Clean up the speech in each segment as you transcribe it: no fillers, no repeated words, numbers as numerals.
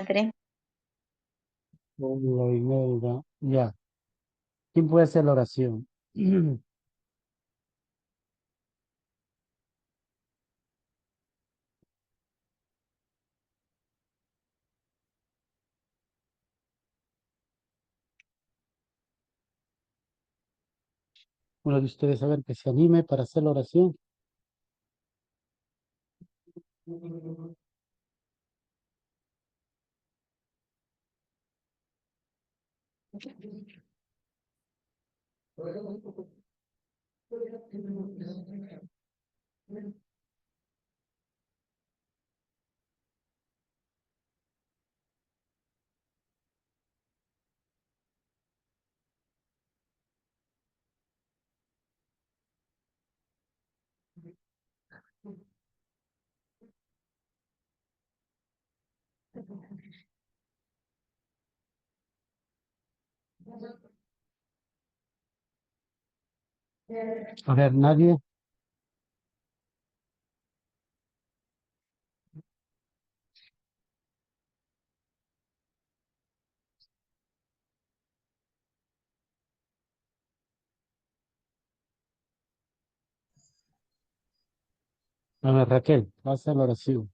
Padre. Hola, Imelda. Ya. ¿Quién puede hacer la oración? Uno de ustedes, a ver, que se anime para hacer la oración. A ver, nadie. A ver, Raquel, haz la oración.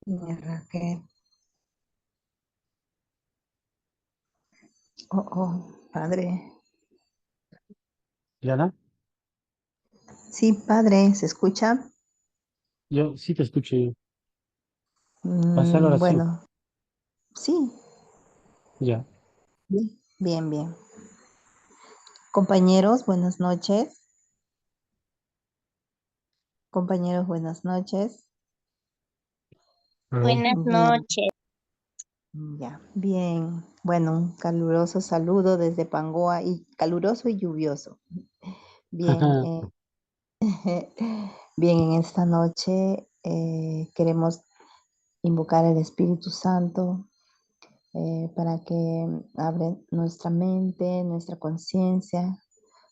Niña Raquel. Oh, oh, Padre. ¿Yana? Sí, Padre, ¿se escucha? Yo sí te escucho yo. Haz la oración. Bueno, sí, Ya. bien, bien, bien. Compañeros, buenas noches. Compañeros, buenas noches. A ver. Buenas Bien, noches. ya, bien. Bueno, un caluroso saludo desde Pangoa y caluroso y lluvioso. Bien, bien, en esta noche queremos invocar el Espíritu Santo para que abra nuestra mente, nuestra conciencia,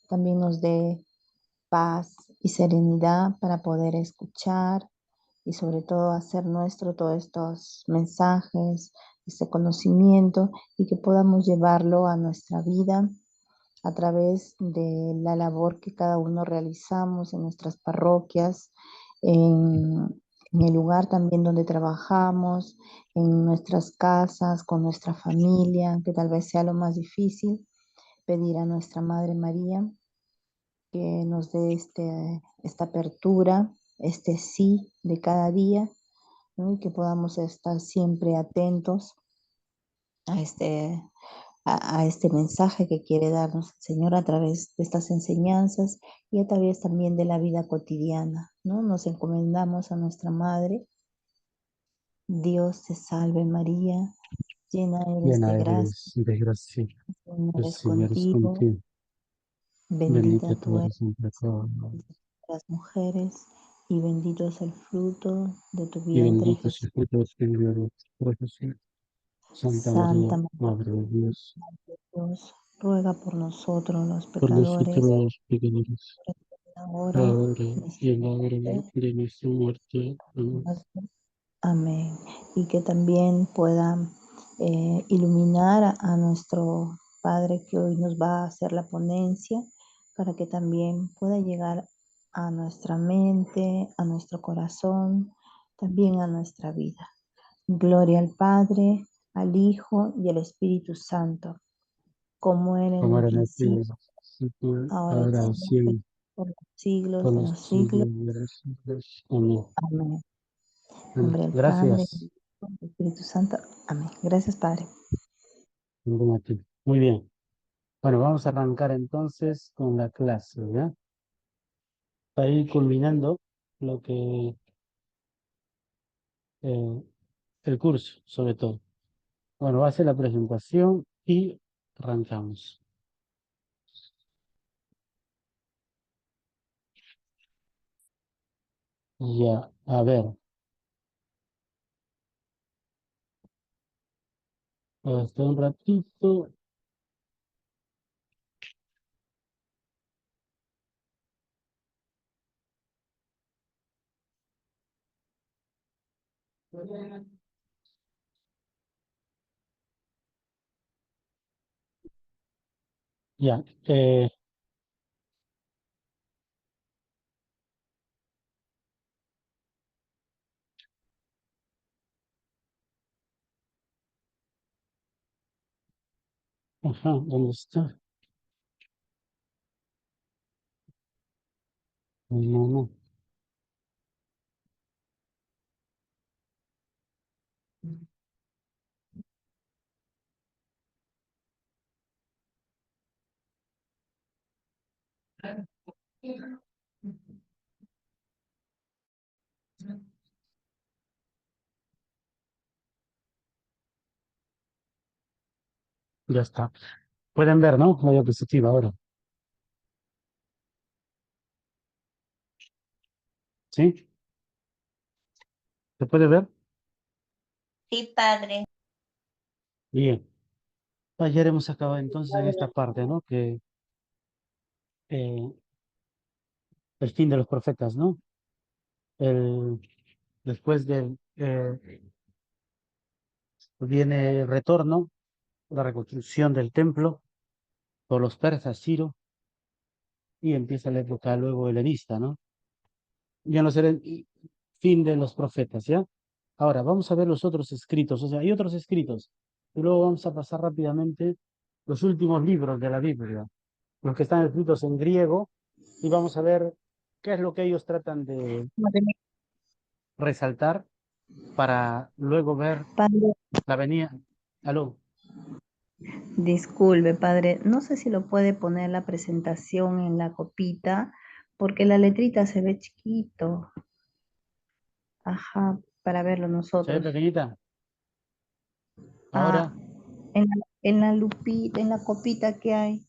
también nos dé paz y serenidad para poder escuchar y sobre todo hacer nuestro todos estos mensajes, este conocimiento y que podamos llevarlo a nuestra vida a través de la labor que cada uno realizamos en nuestras parroquias, en el lugar también donde trabajamos, en nuestras casas, con nuestra familia, que tal vez sea lo más difícil, pedir a nuestra Madre María que nos dé esta apertura, este sí de cada día, ¿no? Y que podamos estar siempre atentos a a este mensaje que quiere darnos el Señor a través de estas enseñanzas y a través también de la vida cotidiana, ¿no? Nos encomendamos a nuestra Madre. Dios te salve María, llena eres de Llena gracia, eres de gracia. el Señor El es Señor es contigo, contigo. Bendita bendita tú tú eres eres entre todos. entre las mujeres y bendito es el fruto de tu Y vientre bendito es Jesús. el fruto de tu vientre, Jesús. Santa María, Santa María Madre de Dios, de Dios, ruega por nosotros los por nosotros pecadores, los pecadores, ahora ahora y en y en la hora nuestra muerte. de nuestra muerte. Amén. Amén. Y que también pueda iluminar a nuestro Padre que hoy nos va a hacer la ponencia, para que también pueda llegar a nuestra mente, a nuestro corazón, también a nuestra vida. Gloria al Padre, al Hijo y al Espíritu Santo, como era en Como un era en el principio, principio, ahora y ahora siempre, siempre, por los siglos por de los los siglos. siglos de los siglos. Amén. Amén. En Amén. nombre del Padre, del Gracias. Hijo y del Espíritu Santo. Amén. Gracias, Padre. Ningún motivo. Muy bien. Bueno, vamos a arrancar entonces con la clase, ¿ya? Para ir culminando lo que eh, el curso, sobre todo. Bueno, va a ser la presentación y arrancamos. Ya, a ver, hasta un ratito. Ya, ajá, ¿dónde está? No, no, ya está. Pueden ver, ¿no? La diapositiva ahora. ¿Sí? ¿Se puede ver? Sí, padre. Bien. Ayer hemos acabado entonces en esta parte, ¿no? Que eh, el fin de los profetas, ¿no? El, después del viene el retorno, la reconstrucción del templo por los persas, Ciro, y empieza la época luego helenista, ¿no? Ya no será el fin de los profetas, ¿ya? Ahora, vamos a ver los otros escritos, o sea, hay otros escritos, y luego vamos a pasar rápidamente los últimos libros de la Biblia, los que están escritos en griego, y vamos a ver qué es lo que ellos tratan de Madre. resaltar para luego ver Padre, la venida. Aló, disculpe, padre. No sé si lo puede poner la presentación en la copita, porque la letrita se ve chiquito. Ajá, para verlo ¿se ve nosotros. pequeñita? Ah, Ahora, en la lupita, en la copita que hay.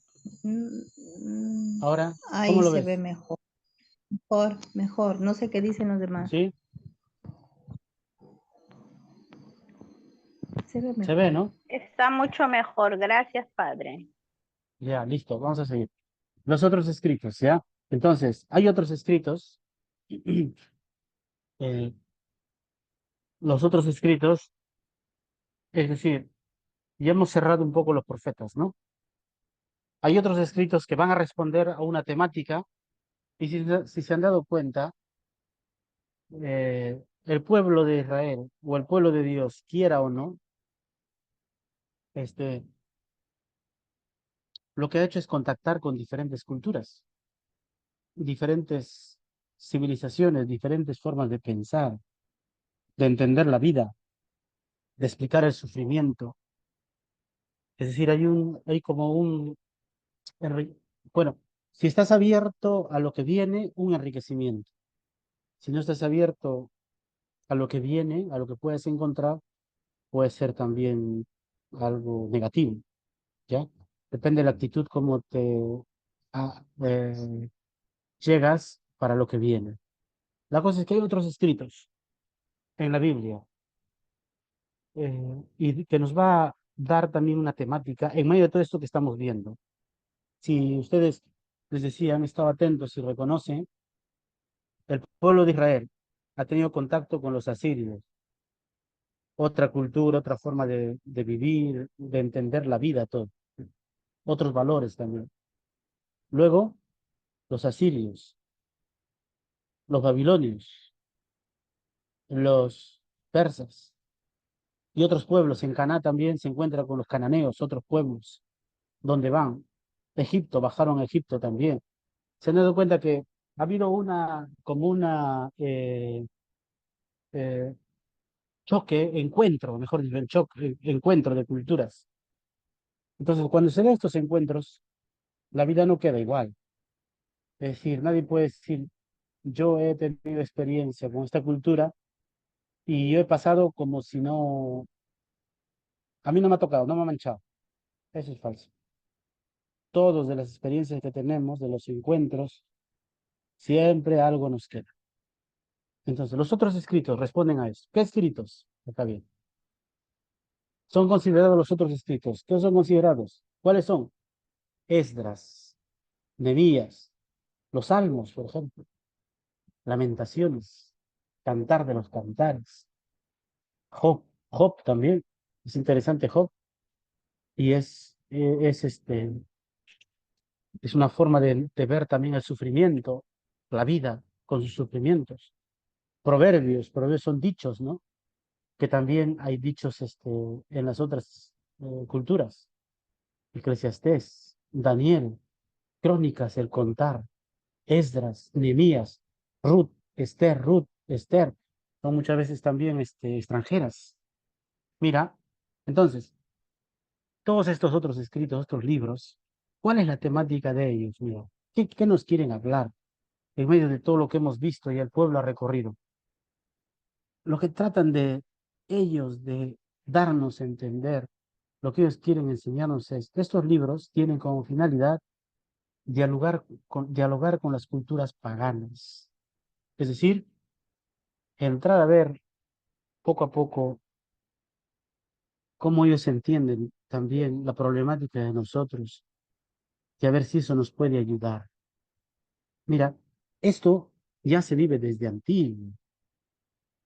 ahora, ¿cómo Ahí lo se ve ves? mejor. Mejor, mejor. No sé qué dicen los demás. ¿Sí? Se ve ¿Se ve, mejor. no? Está mucho mejor, gracias, Padre. Ya, listo, vamos a seguir. Los otros escritos, ¿ya? Entonces, hay otros escritos. eh, los otros escritos, es decir, ya hemos cerrado un poco los profetas, ¿no? Hay otros escritos que van a responder a una temática y si se han dado cuenta, el pueblo de Israel o el pueblo de Dios, quiera o no, este, lo que ha hecho es contactar con diferentes culturas, diferentes civilizaciones, diferentes formas de pensar, de entender la vida, de explicar el sufrimiento. Es decir, hay como enri- bueno, si estás abierto a lo que viene, un enriquecimiento. Si no estás abierto a lo que viene, a lo que puedes encontrar, puede ser también algo negativo, ¿ya? Depende de la actitud como ah, eh, llegas para lo que viene. La cosa es que hay otros escritos en la Biblia y que nos va a dar también una temática en medio de todo esto que estamos viendo. Si ustedes, les decía, han estado atentos y reconocen, el pueblo de Israel ha tenido contacto con los asirios, otra cultura, otra forma de vivir, de entender la vida, todo, otros valores también. Luego, los asirios, los babilonios, los persas y otros pueblos. En Caná también se encuentra con los cananeos, otros pueblos, donde van. Egipto, bajaron a Egipto también. Se han dado cuenta que ha habido como una eh, choque, encuentro, mejor dicho, encuentro de culturas. Entonces, cuando se dan estos encuentros, la vida no queda igual. Es decir, nadie puede decir, yo he tenido experiencia con esta cultura y yo he pasado como si no, a mí no me ha tocado, no me ha manchado. Eso es falso. Todos de las experiencias que tenemos, de los encuentros, siempre algo nos queda. Entonces, los otros escritos responden a eso. ¿Qué escritos? Está bien. Son considerados los otros escritos. ¿Qué son considerados? ¿Cuáles son? Esdras, Nehemías, los Salmos, por ejemplo, Lamentaciones, Cantar de los Cantares. Job también, es interesante Job, y es una forma de ver también el sufrimiento, la vida con sus sufrimientos. Proverbios son dichos, ¿no? Que también hay dichos en las otras culturas. Eclesiastés, Daniel, Crónicas, el Contar, Esdras, Nehemías, Ruth, Esther, son muchas veces también extranjeras. Mira, entonces, todos estos otros escritos, otros libros, ¿cuál es la temática de ellos? Mira, ¿qué nos quieren hablar en medio de todo lo que hemos visto y el pueblo ha recorrido? Lo que tratan de ellos de darnos a entender, lo que ellos quieren enseñarnos es, estos libros tienen como finalidad dialogar con las culturas paganas. Es decir, entrar a ver poco a poco cómo ellos entienden también la problemática de nosotros y a ver si eso nos puede ayudar. Mira, esto ya se vive desde antiguo,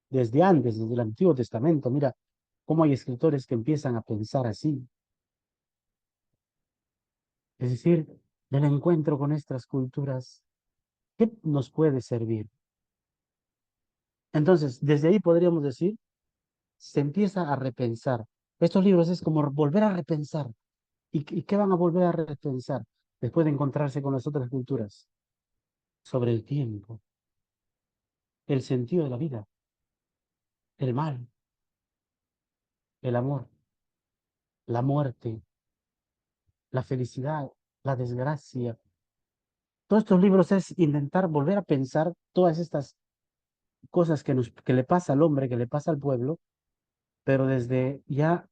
desde antes, desde el Antiguo Testamento. Mira cómo hay escritores que empiezan a pensar así. Es decir, el encuentro con estas culturas, ¿qué nos puede servir? Entonces, desde ahí podríamos decir, se empieza a repensar. Estos libros es como volver a repensar. ¿Y qué van a volver a repensar después de encontrarse con las otras culturas? Sobre el tiempo, el sentido de la vida, el mal, el amor, la muerte, la felicidad, la desgracia. Todos estos libros es intentar volver a pensar todas estas cosas que le pasa al hombre, que le pasa al pueblo, pero desde ya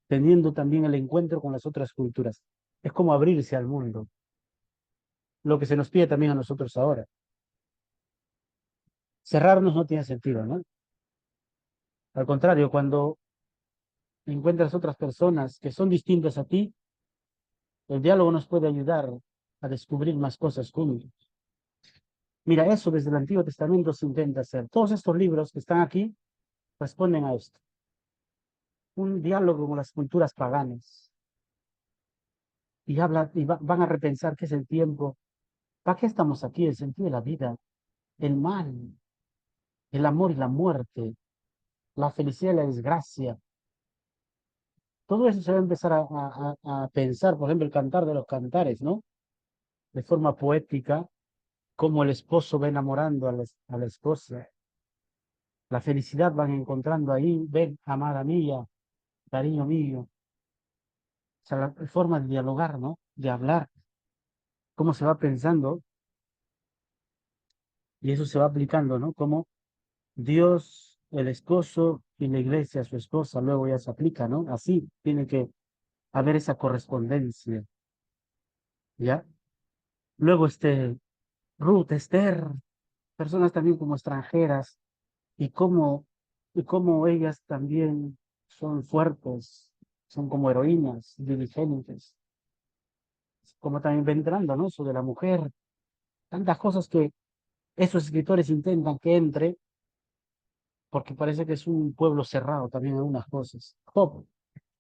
teniendo también el encuentro con las otras culturas. Es como abrirse al mundo, lo que se nos pide también a nosotros ahora. Cerrarnos no tiene sentido, ¿no? Al contrario, cuando encuentras otras personas que son distintas a ti, el diálogo nos puede ayudar a descubrir más cosas juntos. Mira, eso desde el Antiguo Testamento se intenta hacer. Todos estos libros que están aquí responden a esto. Un diálogo con las culturas paganas. Van a repensar qué es el tiempo, para qué estamos aquí, el sentido de la vida, el mal, el amor y la muerte, la felicidad y la desgracia. Todo eso se va a empezar a pensar, por ejemplo, el cantar de los cantares, ¿no? De forma poética, cómo el esposo va enamorando a la esposa. La felicidad van encontrando ahí, ven, amada mía, cariño mío. O sea, la forma de dialogar, ¿no? De hablar, cómo se va pensando y eso se va aplicando, ¿no? Como Dios, el esposo y la iglesia, su esposa, luego ya se aplica, ¿no? Así tiene que haber esa correspondencia, ¿ya? Luego Ruth, Esther, personas también como extranjeras y cómo ellas también son fuertes, son como heroínas, diligentes, como también vendrán, ¿no? Sobre la mujer, tantas cosas que esos escritores intentan que entre, porque parece que es un pueblo cerrado también en algunas cosas. Por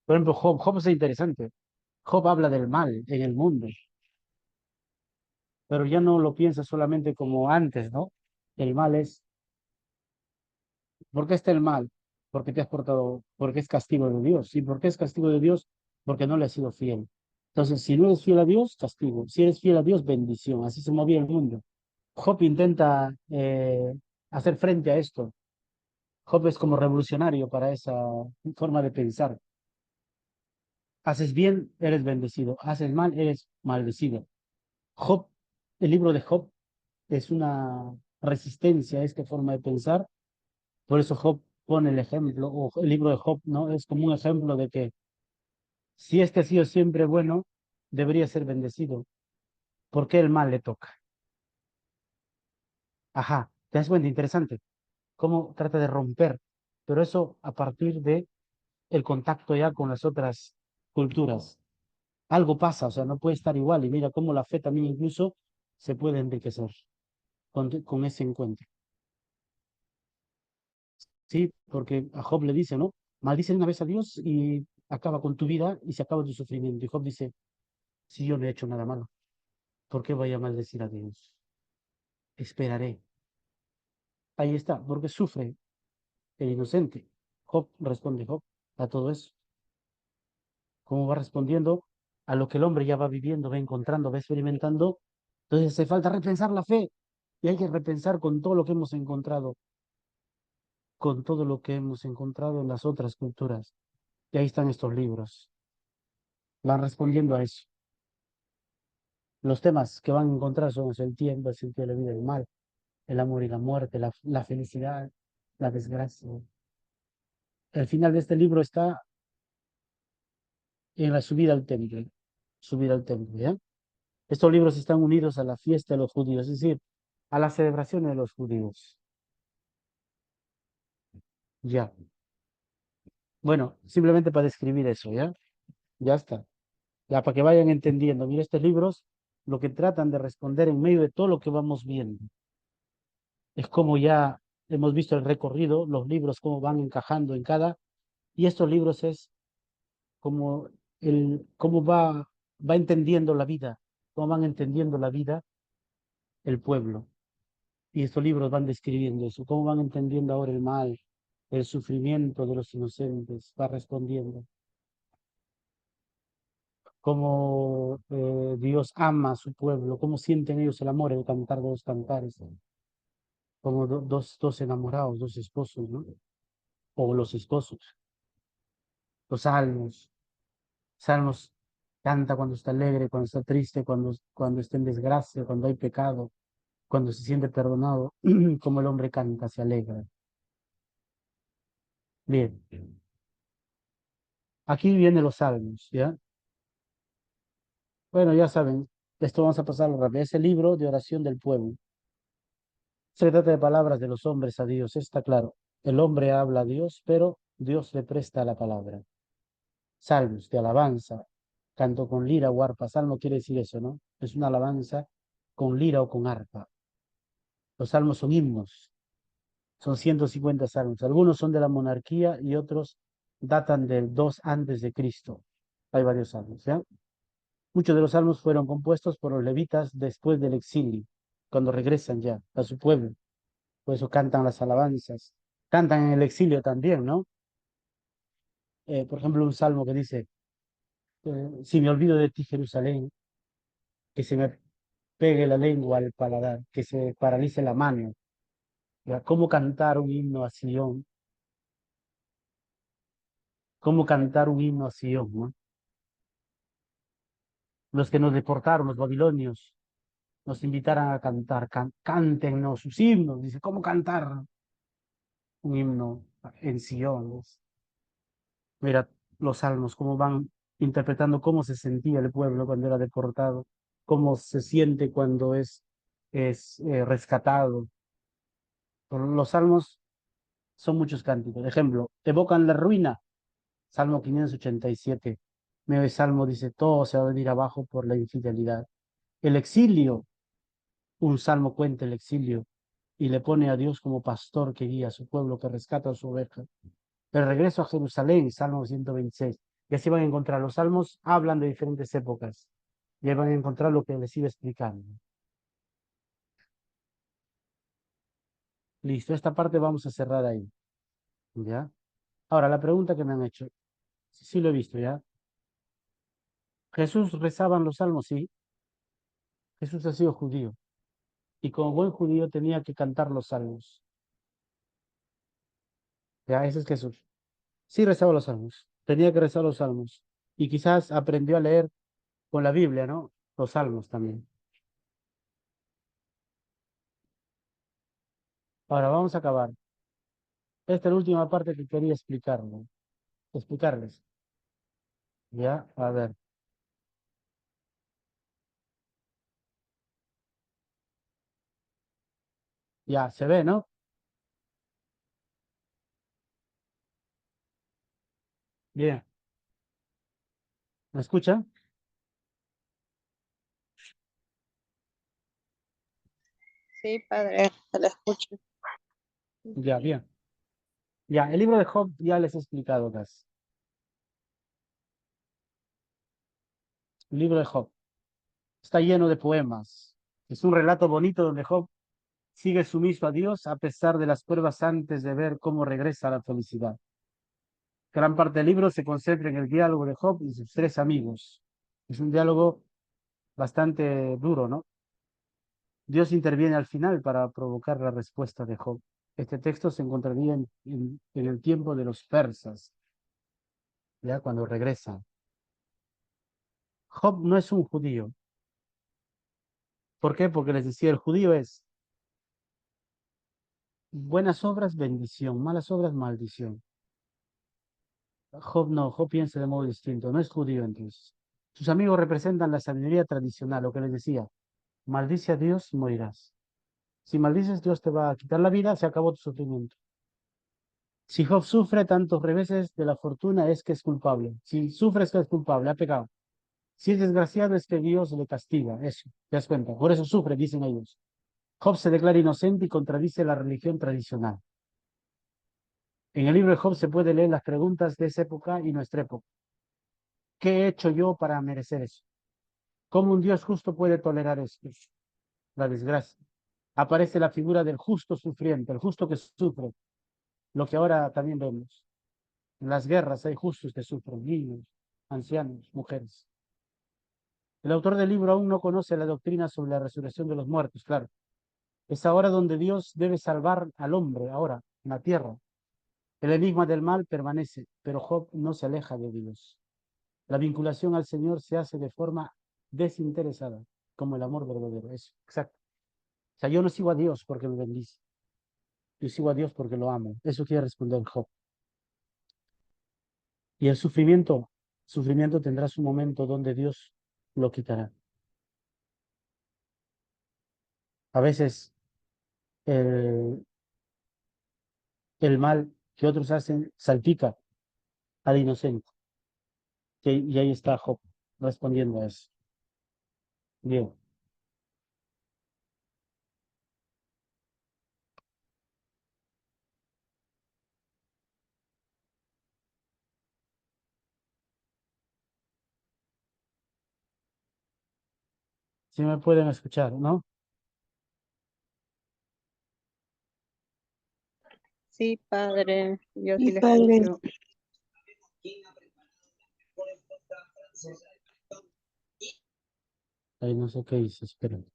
ejemplo, Job es interesante. Job habla del mal en el mundo, pero ya no lo piensa solamente como antes, ¿no? El mal es, ¿por qué está el mal? Porque te has portado, porque es castigo de Dios. ¿Y por qué es castigo de Dios? Porque no le has sido fiel. Entonces, si no eres fiel a Dios, castigo. Si eres fiel a Dios, bendición. Así se movía el mundo. Job intenta hacer frente a esto. Job es como revolucionario para esa forma de pensar. Haces bien, eres bendecido. Haces mal, eres maldecido. Job, el libro de Job es una resistencia a esta forma de pensar. Por eso Job pone el ejemplo, o el libro de Job, ¿no? Es como un ejemplo de que si este ha sido siempre bueno, debería ser bendecido. ¿Por qué el mal le toca? Ajá, te das cuenta, interesante. Cómo trata de romper, pero eso a partir de el contacto ya con las otras culturas. Algo pasa, o sea, no puede estar igual. Y mira cómo la fe también incluso se puede enriquecer con ese encuentro. Sí, porque a Job le dice, ¿no? Maldice una vez a Dios y acaba con tu vida y se acaba tu sufrimiento. Y Job dice, si yo no he hecho nada malo, ¿por qué voy a maldecir a Dios? Esperaré. Ahí está, porque sufre el inocente. Job responde Job a todo eso. ¿Cómo va respondiendo a lo que el hombre ya va viviendo, va encontrando, va experimentando? Entonces hace falta repensar la fe y hay que repensar con todo lo que hemos encontrado, con todo lo que hemos encontrado en las otras culturas. Y ahí están estos libros. Van respondiendo a eso. Los temas que van a encontrar son el tiempo, el sentido de la vida y el mal, el amor y la muerte, la felicidad, la desgracia. El final de este libro está en la subida al templo. Subida al templo, ¿ya? Estos libros están unidos a la fiesta de los judíos, es decir, a las celebraciones de los judíos. Ya. Bueno, simplemente para describir eso, ¿ya? Ya está. Ya para que vayan entendiendo. Mira, estos libros lo que tratan de responder en medio de todo lo que vamos viendo. Es como ya hemos visto el recorrido, los libros cómo van encajando en cada, y estos libros es como cómo va entendiendo la vida, cómo van entendiendo la vida el pueblo. Y estos libros van describiendo eso, cómo van entendiendo ahora el mal, el sufrimiento de los inocentes, va respondiendo. Cómo Dios ama a su pueblo, cómo sienten ellos el amor, el cantar de los cantares, como dos enamorados, dos esposos, ¿no? O los esposos, los salmos. Salmos canta cuando está alegre, cuando está triste, cuando está en desgracia, cuando hay pecado, cuando se siente perdonado, como el hombre canta, se alegra. Bien, aquí vienen los salmos, ¿ya? Bueno, ya saben, esto vamos a pasarlo rápido. Es el libro de oración del pueblo. Se trata de palabras de los hombres a Dios, está claro. El hombre habla a Dios, pero Dios le presta la palabra. Salmos de alabanza, canto con lira o arpa. Salmo quiere decir eso, ¿no? Es una alabanza con lira o con arpa. Los salmos son himnos, son 150 salmos. Algunos son de la monarquía y otros datan del 2 antes de Cristo. Hay varios salmos, ¿ya? Muchos de los salmos fueron compuestos por los levitas después del exilio, cuando regresan ya a su pueblo. Por eso cantan las alabanzas. Cantan en el exilio también, ¿no? Por ejemplo, un salmo que dice, si me olvido de ti, Jerusalén, que se me pegue la lengua al paladar, que se paralice la mano. ¿Ya? ¿Cómo cantar un himno a Sion? ¿Cómo cantar un himno a Sion, ¿no? Los que nos deportaron, los babilonios, nos invitaran a cantar, cántennos sus himnos. Dice, ¿cómo cantar un himno en Sion? Mira los salmos, cómo van interpretando cómo se sentía el pueblo cuando era deportado, cómo se siente cuando es rescatado. Los salmos son muchos cánticos. Por ejemplo, evocan la ruina, Salmo 587. Medio salmo dice, todo se va a venir abajo por la infidelidad. El exilio, un salmo cuenta el exilio y le pone a Dios como pastor que guía a su pueblo, que rescata a su oveja. El regreso a Jerusalén, Salmo 126. Y así van a encontrar. Los salmos hablan de diferentes épocas. Y ahí van a encontrar lo que les iba explicando. Listo, esta parte vamos a cerrar ahí. ¿Ya? Ahora, la pregunta que me han hecho. Sí lo he visto, ¿ya? Jesús rezaba en los salmos, sí. Jesús ha sido judío. Y como buen judío tenía que cantar los salmos. ¿Ya? Ese es Jesús. Sí rezaba los salmos. Tenía que rezar los salmos. Y quizás aprendió a leer con la Biblia, ¿no? Los salmos también. Ahora vamos a acabar. Esta es la última parte que quería explicarles. Ya, a ver. Ya, se ve, ¿no? Bien. ¿Me escuchan? Sí, padre, se la escucho. Ya, bien. Ya, el libro de Job ya les he explicado casi. El libro de Job está lleno de poemas. Es un relato bonito donde Job sigue sumiso a Dios a pesar de las pruebas antes de ver cómo regresa a la felicidad. Gran parte del libro se concentra en el diálogo de Job y sus tres amigos. Es un diálogo bastante duro, ¿no? Dios interviene al final para provocar la respuesta de Job. Este texto se encontraría en el tiempo de los persas, ya cuando regresa. Job no es un judío. ¿Por qué? Porque les decía, el judío es buenas obras, bendición, malas obras, maldición. Job no, Job piensa de modo distinto, no es judío entonces. Sus amigos representan la sabiduría tradicional, lo que les decía, maldice a Dios y morirás. Si maldices, Dios te va a quitar la vida, se acabó tu sufrimiento. Si Job sufre tantos reveses de la fortuna, es que es culpable. Si sufre, es que es culpable, ha pecado. Si es desgraciado, es que Dios le castiga. Eso, te das cuenta. Por eso sufre, dicen ellos. Job se declara inocente y contradice la religión tradicional. En el libro de Job se puede leer las preguntas de esa época y nuestra época. ¿Qué he hecho yo para merecer eso? ¿Cómo un Dios justo puede tolerar esto? La desgracia. Aparece la figura del justo sufriente, el justo que sufre, lo que ahora también vemos. En las guerras hay justos que sufren, niños, ancianos, mujeres. El autor del libro aún no conoce la doctrina sobre la resurrección de los muertos, claro. Es ahora donde Dios debe salvar al hombre, ahora, en la tierra. El enigma del mal permanece, pero Job no se aleja de Dios. La vinculación al Señor se hace de forma desinteresada, como el amor verdadero. Eso, exacto. O sea, yo no sigo a Dios porque me bendice. Yo sigo a Dios porque lo amo. Eso quiere responder Job. Y el sufrimiento tendrá su momento donde Dios lo quitará. A veces el mal que otros hacen salpica al inocente. Y ahí está Job respondiendo a eso. Bien. Si me pueden escuchar, ¿no? Sí, padre, yo sí Sí, le padre. escucho. Ahí no sé qué dice, esperen.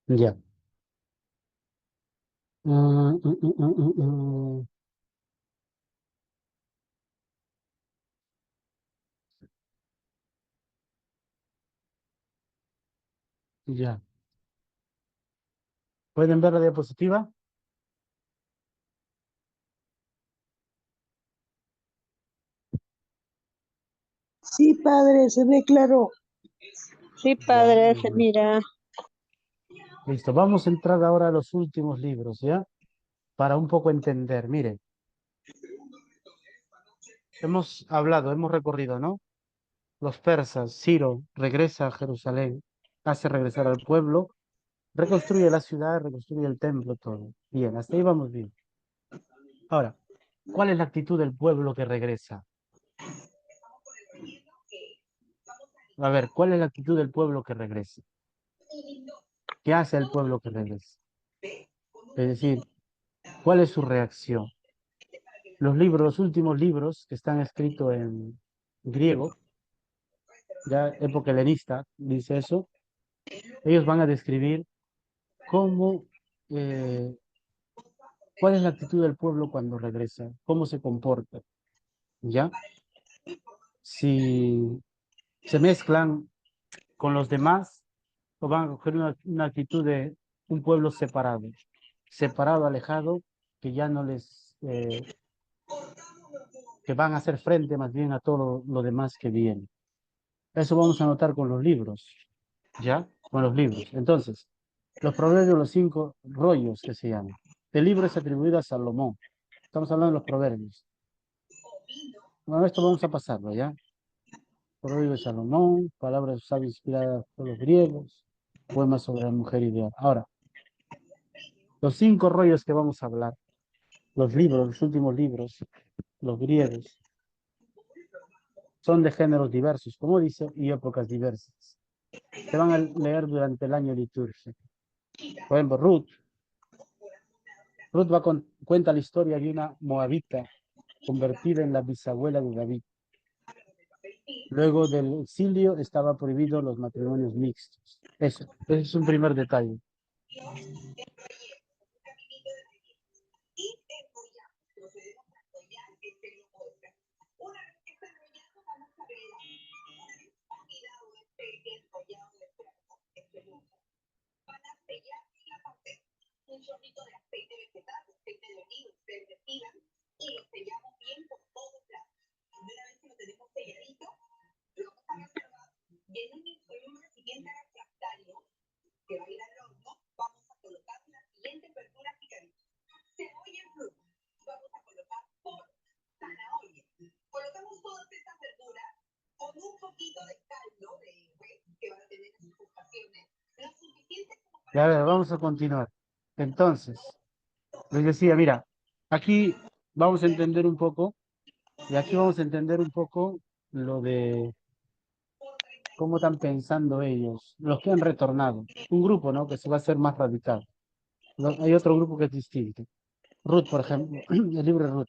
Ya. Ya. ¿Pueden ver la diapositiva? Sí, padre, se ve claro. Sí, Ya, padre, muy se bien. mira. Listo, vamos a entrar ahora a los últimos libros, ¿ya? Para un poco entender. Mire, hemos hablado, hemos recorrido, ¿no? Los persas, Ciro regresa a Jerusalén, hace regresar al pueblo, reconstruye la ciudad, reconstruye el templo, todo. Bien, hasta ahí vamos bien. Ahora, ¿cuál es la actitud del pueblo que regresa? A ver, ¿cuál es la actitud del pueblo que regresa? ¿Qué hace el pueblo que regresa? Es decir, ¿cuál es su reacción? Los últimos libros que están escritos en griego, ya época helenista, dice eso, ellos van a describir cómo, cuál es la actitud del pueblo cuando regresa, cómo se comporta, ¿ya? Si se mezclan con los demás o van a coger una actitud de un pueblo separado, separado, alejado, que ya no les, que van a hacer frente más bien a todo lo demás que viene. Eso vamos a notar con los libros, ¿ya? Con los libros. Entonces, los proverbios, los 5 rollos que se llaman. El libro es atribuido a Salomón. Estamos hablando de los proverbios. Bueno, esto vamos a pasarlo, ¿ya? Proverbios de Salomón, palabras sabias inspiradas por los griegos, poemas sobre la mujer ideal. Ahora, Los 5 rollos que vamos a hablar, los libros, los últimos libros, los griegos, son de géneros diversos, como dice, y épocas diversas. Se van a leer durante el año litúrgico. Por ejemplo, Ruth cuenta la historia de una moabita convertida en la bisabuela de David. Luego del exilio estaba prohibido los matrimonios mixtos. Eso, ese es un primer detalle. Y a ver, vamos a continuar. Entonces, les decía, mira, aquí vamos a entender un poco, y aquí vamos a entender un poco lo de cómo están pensando ellos, los que han retornado. Un grupo, ¿no? Que se va a hacer más radical. Hay otro grupo que es distinto. Ruth, por ejemplo, el libro de Ruth,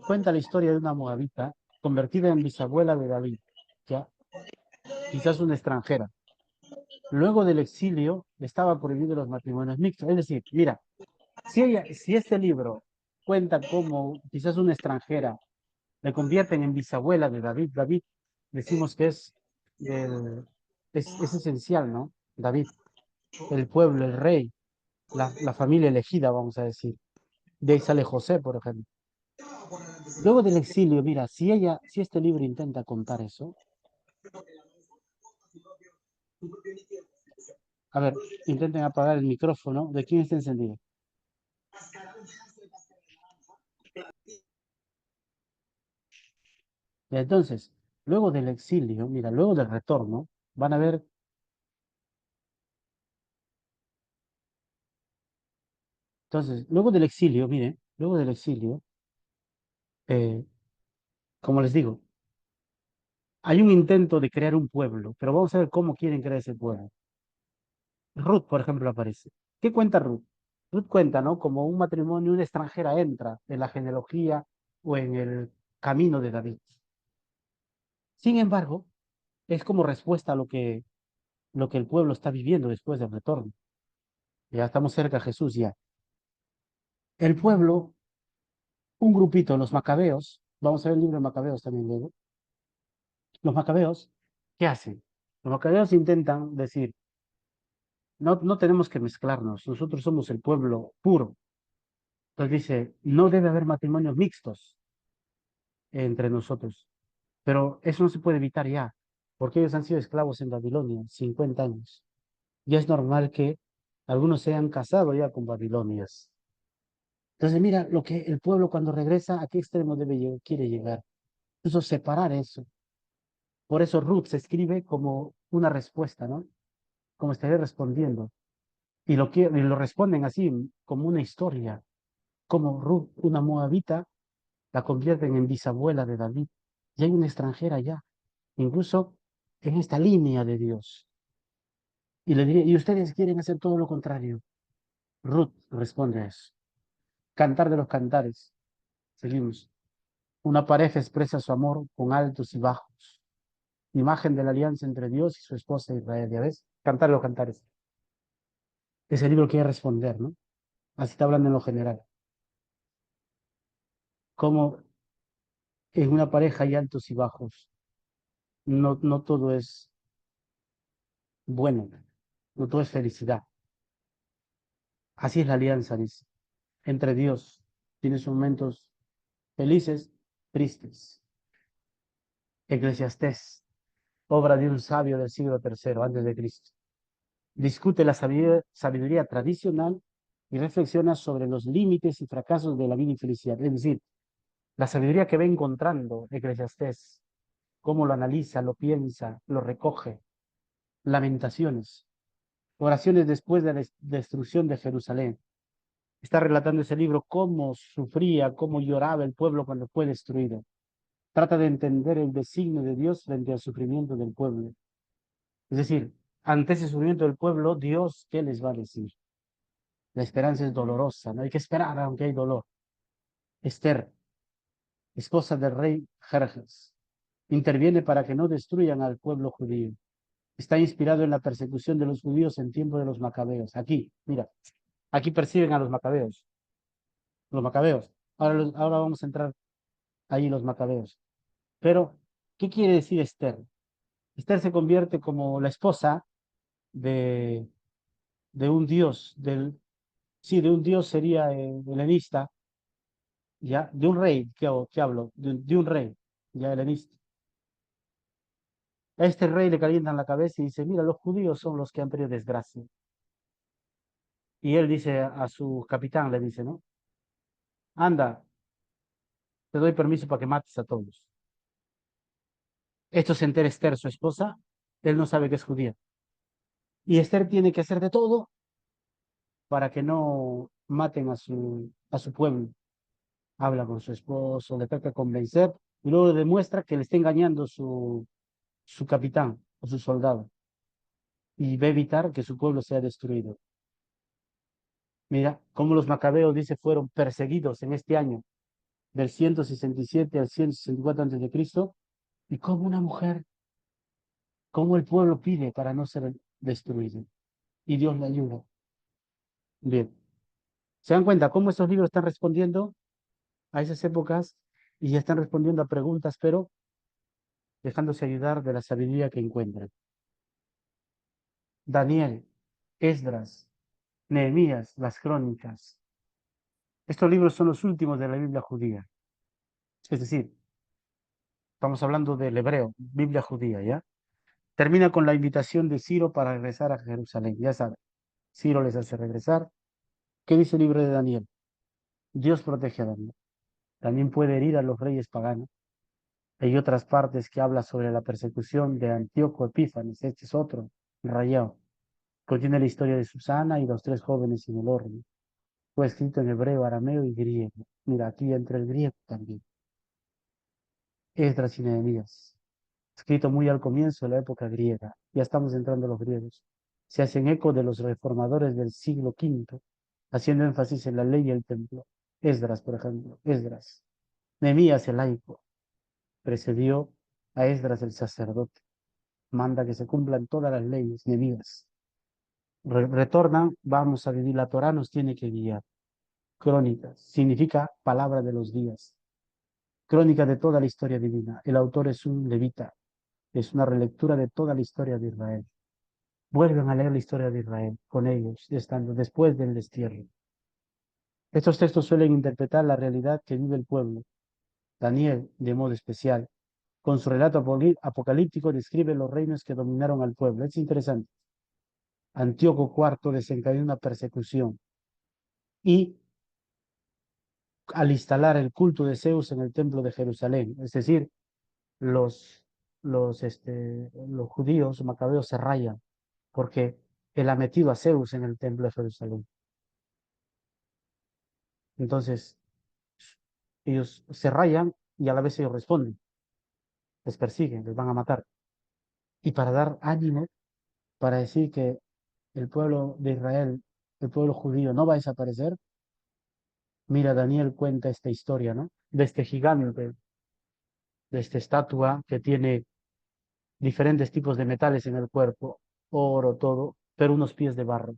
cuenta la historia de una moabita convertida en bisabuela de David, ya, quizás una extranjera. Luego del exilio estaba prohibido los matrimonios mixtos. Es decir, mira, si este libro cuenta cómo quizás una extranjera le convierten en bisabuela de David, David, decimos que es esencial, ¿no? David, el pueblo, el rey, la familia elegida, vamos a decir. De ahí sale José, por ejemplo. Luego del exilio, mira, si este libro intenta contar eso, a ver, intenten apagar el micrófono. ¿De quién está encendido? Entonces, luego del exilio, mira, luego del retorno, van a ver. Entonces, luego del exilio, miren, luego del exilio, eh, como les digo, hay un intento de crear un pueblo, pero vamos a ver cómo quieren crear ese pueblo. Ruth, por ejemplo, aparece. ¿Qué cuenta Ruth? Ruth cuenta, ¿no? Como un matrimonio, una extranjera entra en la genealogía o en el camino de David. Sin embargo, es como respuesta a lo que el pueblo está viviendo después del retorno. Ya estamos cerca de Jesús ya. El pueblo, un grupito, los macabeos, vamos a ver el libro de Macabeos también luego. Los macabeos, ¿qué hacen? Los macabeos intentan decir, no, no tenemos que mezclarnos, nosotros somos el pueblo puro. Entonces dice, no debe haber matrimonios mixtos entre nosotros, pero eso no se puede evitar ya, porque ellos han sido esclavos en Babilonia 50 años. Ya es normal que algunos se hayan casado ya con babilonias. Entonces mira, lo que el pueblo cuando regresa, ¿a qué extremo quiere llegar? Incluso separar eso. Por eso Ruth se escribe como una respuesta, ¿no? Como estaría respondiendo. Y lo responden así, como una historia. Como Ruth, una moabita, la convierten en bisabuela de David. Y hay una extranjera ya, incluso en esta línea de Dios. Y le diría, ¿y ustedes quieren hacer todo lo contrario? Ruth responde a eso. Cantar de los cantares. Seguimos. Una pareja expresa su amor con altos y bajos. Imagen de la alianza entre Dios y su esposa Israel. ¿Ya ves? Cantar de los cantares. Ese libro quiere responder, ¿no? Así está hablando en lo general. Como en una pareja hay altos y bajos. No, no todo es bueno, no todo es felicidad. Así es la alianza, dice, entre Dios. Tiene sus momentos felices, tristes. Eclesiastés, obra de un sabio del siglo III antes de Cristo. Discute la sabiduría tradicional y reflexiona sobre los límites y fracasos de la vida y felicidad. Es decir, la sabiduría que va encontrando Eclesiastés, cómo lo analiza, lo piensa, lo recoge. Lamentaciones, oraciones después de la destrucción de Jerusalén. Está relatando ese libro cómo sufría, cómo lloraba el pueblo cuando fue destruido. Trata de entender el designio de Dios frente al sufrimiento del pueblo. Es decir, ante ese sufrimiento del pueblo, Dios, ¿qué les va a decir? La esperanza es dolorosa, no hay que esperar aunque hay dolor. Esther, esposa del rey Jerjes, interviene para que no destruyan al pueblo judío. Está inspirado en la persecución de los judíos en tiempo de los macabeos. Aquí, mira, aquí persiguen a los macabeos. Los macabeos. Ahora vamos a entrar ahí los macabeos. Pero, ¿qué quiere decir Esther? Esther se convierte como la esposa de, de un dios, sí, de un dios sería helenista, ya, de un rey, ¿qué hablo? De un rey, ya helenista. A este rey le calientan la cabeza y dice, mira, los judíos son los que han tenido desgracia. Y él dice a su capitán, le dice, ¿no? Anda, te doy permiso para que mates a todos. Esto se entera Esther, su esposa, él no sabe que es judía. Y Esther tiene que hacer de todo para que no maten a su pueblo. Habla con su esposo, le trata de convencer y luego le demuestra que le está engañando su capitán o su soldado y va a evitar que su pueblo sea destruido. Mira cómo los macabeos, dice, fueron perseguidos en este año, del 167 al 164 a.C., y cómo una mujer, cómo el pueblo pide para no ser destruido. Y Dios le ayuda. Bien. ¿Se dan cuenta cómo estos libros están respondiendo a esas épocas y ya están respondiendo a preguntas, pero dejándose ayudar de la sabiduría que encuentran? Daniel, Esdras, Nehemías, las crónicas. Estos libros son los últimos de la Biblia judía. Es decir, estamos hablando del hebreo, Biblia judía, ¿ya? Termina con la invitación de Ciro para regresar a Jerusalén. Ya saben, Ciro les hace regresar. ¿Qué dice el libro de Daniel? Dios protege a Daniel. También puede herir a los reyes paganos. Hay otras partes que habla sobre la persecución de Antíoco Epífanes. Este es otro, rayado. Contiene la historia de Susana y los tres jóvenes en el horno. Fue escrito en hebreo, arameo y griego. Mira, aquí entra el griego también. Esdras y Nehemías. Escrito muy al comienzo de la época griega. Ya estamos entrando a los griegos. Se hacen eco de los reformadores del siglo V, haciendo énfasis en la ley y el templo. Esdras, por ejemplo. Esdras. Nehemías, el laico, precedió a Esdras, el sacerdote. Manda que se cumplan todas las leyes. Nehemías. Retornan, vamos a vivir. La Torá nos tiene que guiar. Crónicas, significa palabra de los días. Crónica de toda la historia divina. El autor es un levita. Es una relectura de toda la historia de Israel. Vuelven a leer la historia de Israel con ellos, estando después del destierro. Estos textos suelen interpretar la realidad que vive el pueblo. Daniel, de modo especial, con su relato apocalíptico, describe los reinos que dominaron al pueblo. Es interesante. Antíoco IV desencadenó una persecución y al instalar el culto de Zeus en el templo de Jerusalén, es decir, los judíos macabeos se rayan porque él ha metido a Zeus en el templo de Jerusalén. Entonces, ellos se rayan y a la vez ellos responden, les persiguen, les van a matar. Y para dar ánimo, para decir que el pueblo de Israel, el pueblo judío no va a desaparecer, mira, Daniel cuenta esta historia, ¿no? De este gigante, de esta estatua que tiene diferentes tipos de metales en el cuerpo, oro, todo, pero unos pies de barro.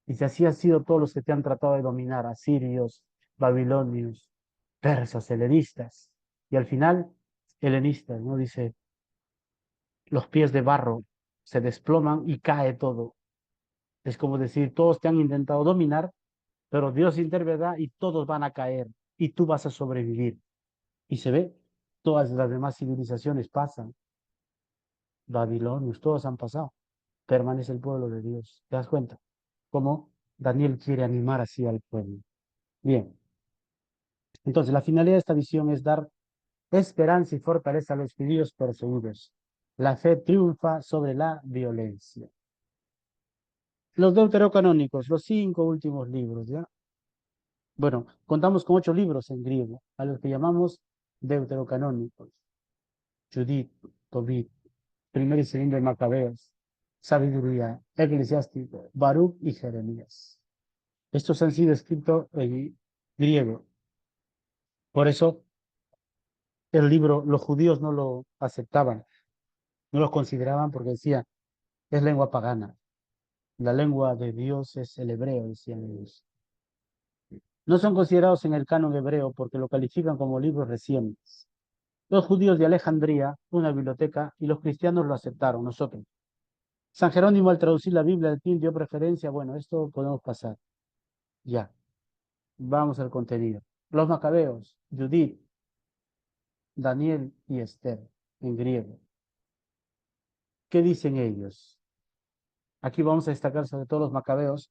Y si así han sido todos los que te han tratado de dominar, asirios, babilonios, persas, helenistas, y al final, helenistas, ¿no? Dice, los pies de barro se desploman y cae todo. Es como decir, todos te han intentado dominar, pero Dios intervendrá y todos van a caer y tú vas a sobrevivir. Y se ve, todas las demás civilizaciones pasan, babilonios, todos han pasado, permanece el pueblo de Dios. ¿Te das cuenta? Cómo Daniel quiere animar así al pueblo. Bien, entonces la finalidad de esta visión es dar esperanza y fortaleza a los judíos perseguidos. La fe triunfa sobre la violencia. Los deuterocanónicos, los 5 últimos libros, ¿ya? Bueno, contamos con 8 libros en griego, a los que llamamos deuterocanónicos. Judith, Tobit, primero y segundo de Macabeos, Sabiduría, Eclesiástico, Baruch y Jeremías. Estos han sido escritos en griego. Por eso el libro, los judíos no lo aceptaban, no los consideraban porque decían, es lengua pagana. La lengua de Dios es el hebreo, decían ellos. No son considerados en el canon hebreo porque lo califican como libros recientes. Los judíos de Alejandría, una biblioteca, y los cristianos lo aceptaron, nosotros. San Jerónimo al traducir la Biblia al fin dio preferencia, bueno, esto podemos pasar. Ya, vamos al contenido. Los macabeos, Judith, Daniel y Esther, en griego. ¿Qué dicen ellos? Aquí vamos a destacar sobre todo los macabeos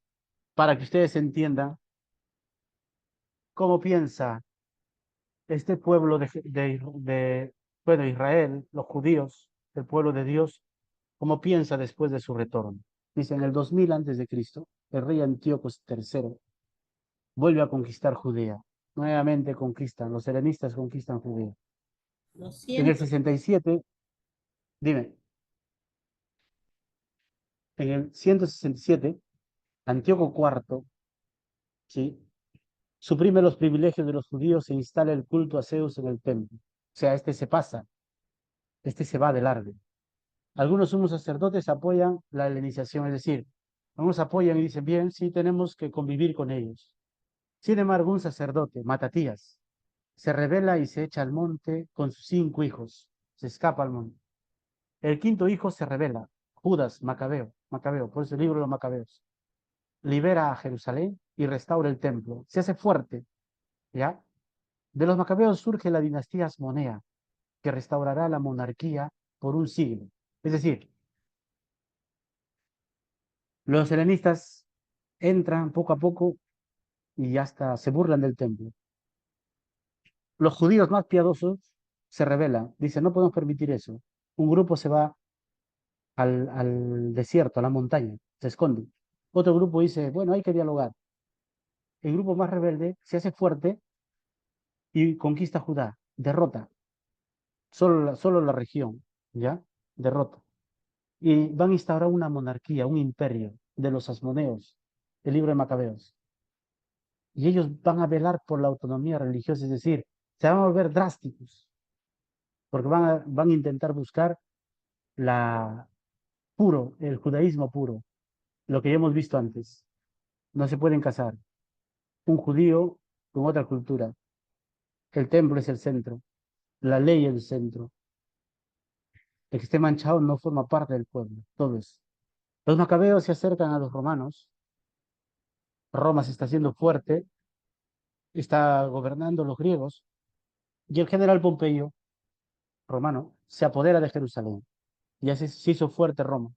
para que ustedes entiendan cómo piensa este pueblo bueno, Israel, los judíos, el pueblo de Dios, cómo piensa después de su retorno. Dice, en el 2000 antes de Cristo, el rey Antíoco III vuelve a conquistar Judea. Nuevamente conquistan, los helenistas conquistan Judea. En el 67, dime, en el 167, Antíoco IV, ¿sí?, suprime los privilegios de los judíos e instala el culto a Zeus en el templo. O sea, este se pasa, este se va de largo. Algunos sumos sacerdotes apoyan la helenización, es decir, algunos apoyan y dicen, bien, sí, tenemos que convivir con ellos. Sin embargo, un sacerdote, Matatías, se rebela y se echa al monte con sus 5 hijos. Se escapa al monte. El 5.º hijo se rebela, Judas, Macabeo, por eso el libro de los Macabeos. Libera a Jerusalén y restaura el templo. Se hace fuerte, ¿ya? De los Macabeos surge la dinastía Asmonea, que restaurará la monarquía por un siglo. Es decir, los helenistas entran poco a poco y hasta se burlan del templo. Los judíos más piadosos se rebelan, dicen, no podemos permitir eso. Un grupo se va al desierto, a la montaña, se esconde. Otro grupo dice, bueno, hay que dialogar. El grupo más rebelde se hace fuerte y conquista Judá, derrota. Solo la región, ¿ya? Derrota. Y van a instaurar una monarquía, un imperio de los asmoneos, el libro de Macabeos. Y ellos van a velar por la autonomía religiosa, es decir, se van a volver drásticos, porque van a intentar buscar el judaísmo puro, lo que ya hemos visto antes. No se pueden casar. Un judío con otra cultura. El templo es el centro, la ley es el centro. El que esté manchado no forma parte del pueblo, todo eso. Los macabeos se acercan a los romanos. Roma se está haciendo fuerte, está gobernando los griegos, y el general Pompeyo, romano, se apodera de Jerusalén. Y así se hizo fuerte Roma.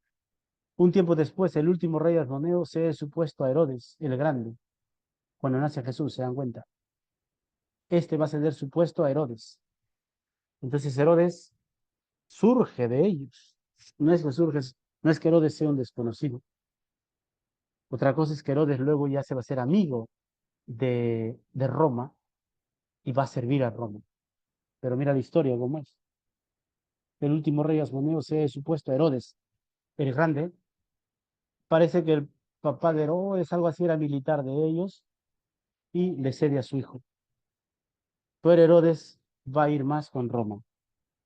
Un tiempo después, el último rey asmoneo se supuesto a Herodes el Grande. Cuando nace Jesús, se dan cuenta. Este va a ceder su puesto a Herodes. Entonces Herodes surge de ellos. No es que surge, no es que Herodes sea un desconocido. Otra cosa es que Herodes luego ya se va a ser amigo de Roma y va a servir a Roma. Pero mira la historia cómo es. El último rey asmoneo se ha supuesto a Herodes el Grande. Parece que el papá de Herodes, algo así, era militar de ellos y le cede a su hijo. Pero Herodes va a ir más con Roma.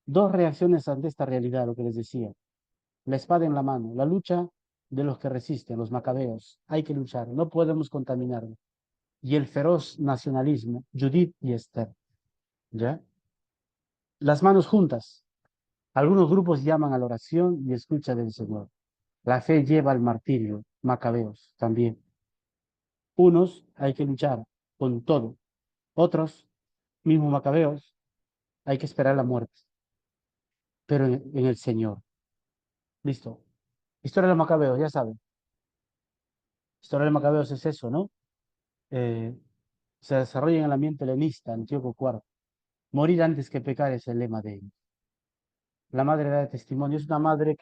Dos reacciones ante esta realidad, lo que les decía. La espada en la mano, la lucha de los que resisten, los macabeos. Hay que luchar, no podemos contaminarlo. Y el feroz nacionalismo, Judith y Esther. ¿Ya? Las manos juntas. Algunos grupos llaman a la oración y escucha del Señor. La fe lleva al martirio, macabeos también. Unos hay que luchar con todo. Otros, mismos macabeos, hay que esperar la muerte. Pero en el Señor. Listo. Historia de los macabeos, ya saben. Historia de los macabeos es eso, ¿no? Se desarrolla en el ambiente helenista, Antíoco IV. Morir antes que pecar es el lema de ellos. La madre da testimonio. Es una madre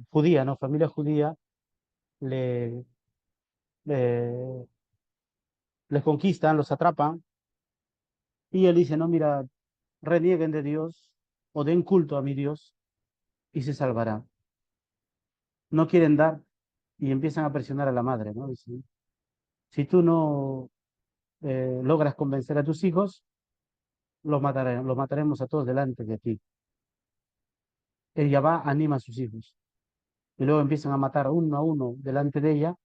judía, ¿no? Familia judía, le, le- les conquistan, los atrapan, y él dice, no, mira, renieguen de Dios o den culto a mi Dios y se salvarán. No quieren dar y empiezan a presionar a la madre, ¿no? Dicen, si tú no logras convencer a tus hijos, los mataremos a todos delante de ti. Ella va, anima a sus hijos y luego empiezan a uno delante de ella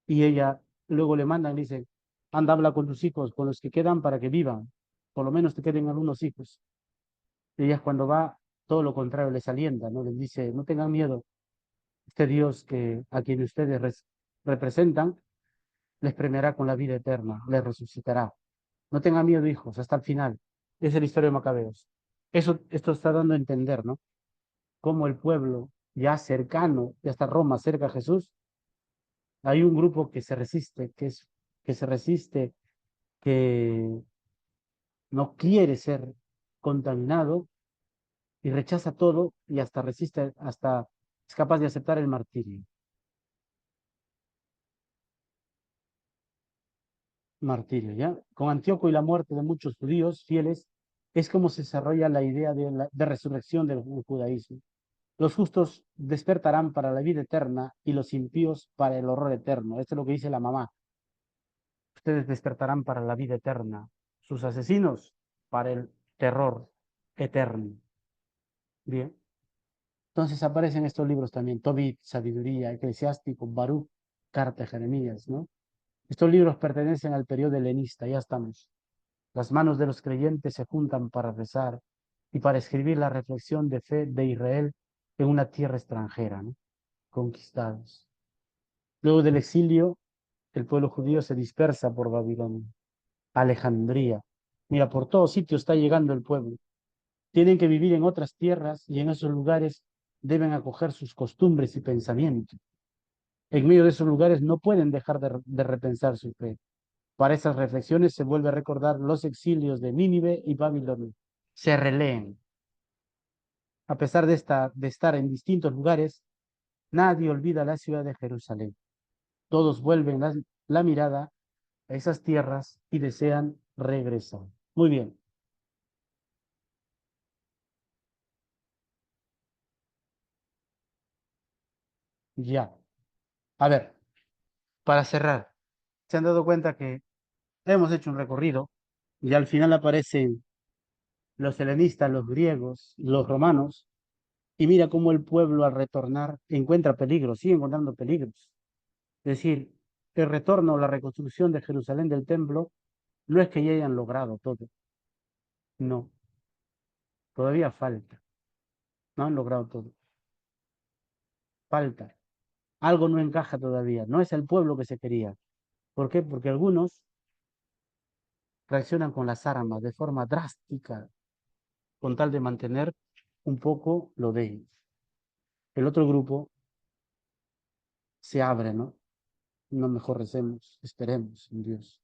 y ella luego le mandan y dice, anda, habla con tus hijos, con los que quedan para que vivan, por lo menos te queden algunos hijos. Y ella cuando va, todo lo contrario, les alienta, ¿no? Les dice, no tengan miedo, este Dios que a quien ustedes representan, les premiará con la vida eterna, les resucitará. No tengan miedo, hijos, hasta el final. Esa es la historia de Macabeos. Esto está dando a entender, ¿no? Cómo el pueblo ya cercano, ya hasta Roma, cerca a Jesús, hay un grupo que se resiste, que se resiste, que no quiere ser contaminado y rechaza todo y hasta resiste, hasta es capaz de aceptar el martirio. Martirio, ¿ya? Con Antíoco y la muerte de muchos judíos fieles, es como se desarrolla la idea de resurrección del judaísmo. Los justos despertarán para la vida eterna y los impíos para el horror eterno. Esto es lo que dice la mamá. Ustedes despertarán para la vida eterna, sus asesinos para el terror eterno. Bien. Entonces aparecen estos libros también, Tobit, Sabiduría, Eclesiástico, Baruch, Carta de Jeremías, ¿no? Estos libros pertenecen al periodo helenista, ya estamos. Las manos de los creyentes se juntan para rezar y para escribir la reflexión de fe de Israel en una tierra extranjera, ¿no? Conquistados. Luego del exilio, el pueblo judío se dispersa por Babilonia, Alejandría. Mira, por todos sitios está llegando el pueblo. Tienen que vivir en otras tierras y en esos lugares deben acoger sus costumbres y pensamientos. En medio de esos lugares no pueden dejar de repensar su fe. Para esas reflexiones se vuelve a recordar los exilios de Nínive y Babilonia. Se releen. A pesar de estar en distintos lugares, nadie olvida la ciudad de Jerusalén. Todos vuelven la mirada a esas tierras y desean regresar. Muy bien, ya. A ver, para cerrar, ¿se han dado cuenta que hemos hecho un recorrido y al final aparecen los helenistas, los griegos, los romanos, y mira cómo el pueblo al retornar encuentra peligros, sigue encontrando peligros? Es decir, el retorno o la reconstrucción de Jerusalén del templo no es que ya hayan logrado todo, no, todavía falta, no han logrado todo, falta, algo no encaja todavía, no es el pueblo que se quería. ¿Por qué? Porque algunos reaccionan con las armas de forma drástica con tal de mantener un poco lo de ellos. El otro grupo se abre, ¿no? No, mejor recemos, esperemos en Dios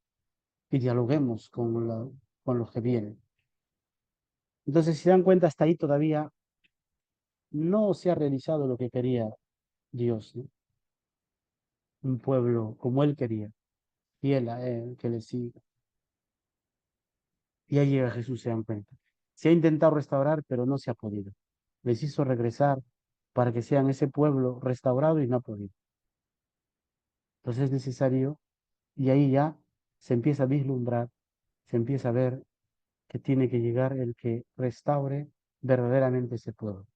y dialoguemos con los que vienen. Entonces, si se dan cuenta, hasta ahí todavía no se ha realizado lo que quería Dios, ¿no? Un pueblo como Él quería, fiel a Él, que le siga. Y ahí llega Jesús, se dan cuenta. Se ha intentado restaurar, pero no se ha podido. Les hizo regresar para que sean ese pueblo restaurado y no ha podido. Entonces es necesario, y ahí ya se empieza a vislumbrar, se empieza a ver que tiene que llegar el que restaure verdaderamente ese pueblo.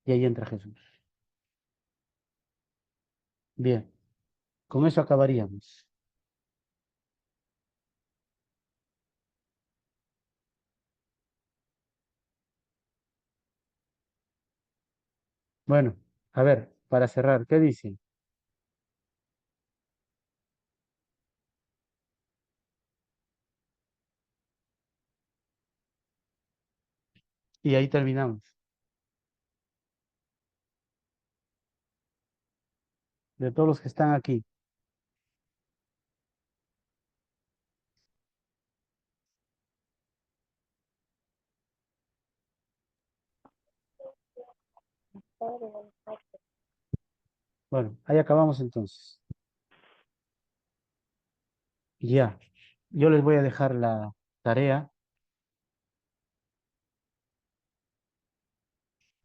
Y ahí entra Jesús. Bien, con eso acabaríamos. Bueno, a ver, para cerrar, ¿qué dicen? Y ahí terminamos. De todos los que están aquí. Bueno, ahí acabamos entonces. Ya. Yo les voy a dejar la tarea.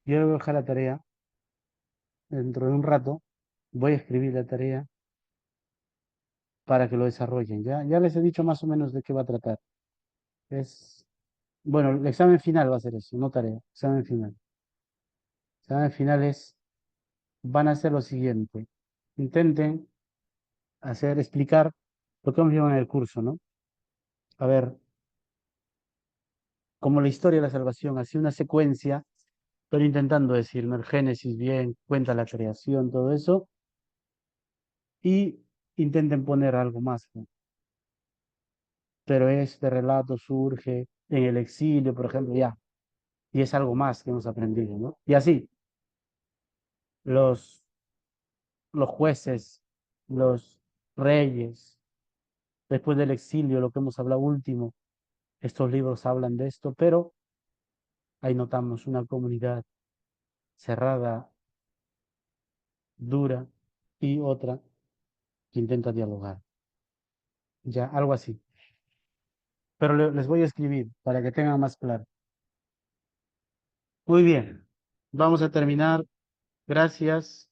Yo les voy a dejar la tarea. Dentro de un rato voy a escribir la tarea para que lo desarrollen. Ya les he dicho más o menos de qué va a tratar. Es, bueno, el examen final va a ser eso, no tarea, examen final. Examen final van a hacer lo siguiente. Intenten explicar lo que hemos visto en el curso, ¿no? A ver, como la historia de la salvación, así una secuencia, pero intentando decir, ¿no? El Génesis bien, cuenta la creación, todo eso, y intenten poner algo más, ¿no? Pero este relato surge en el exilio, por ejemplo, ya, y es algo más que hemos aprendido, ¿no? Y así, los, los jueces, los reyes, después del exilio, lo que hemos hablado último, estos libros hablan de esto, pero ahí notamos una comunidad cerrada, dura, y otra que intenta dialogar. Ya, algo así. Pero les voy a escribir para que tengan más claro. Muy bien, vamos a terminar. Gracias.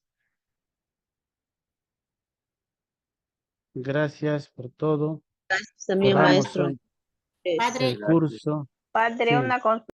Gracias por todo. También, Cerramos maestro. hoy Este, el curso. Padre, Sí. una consulta.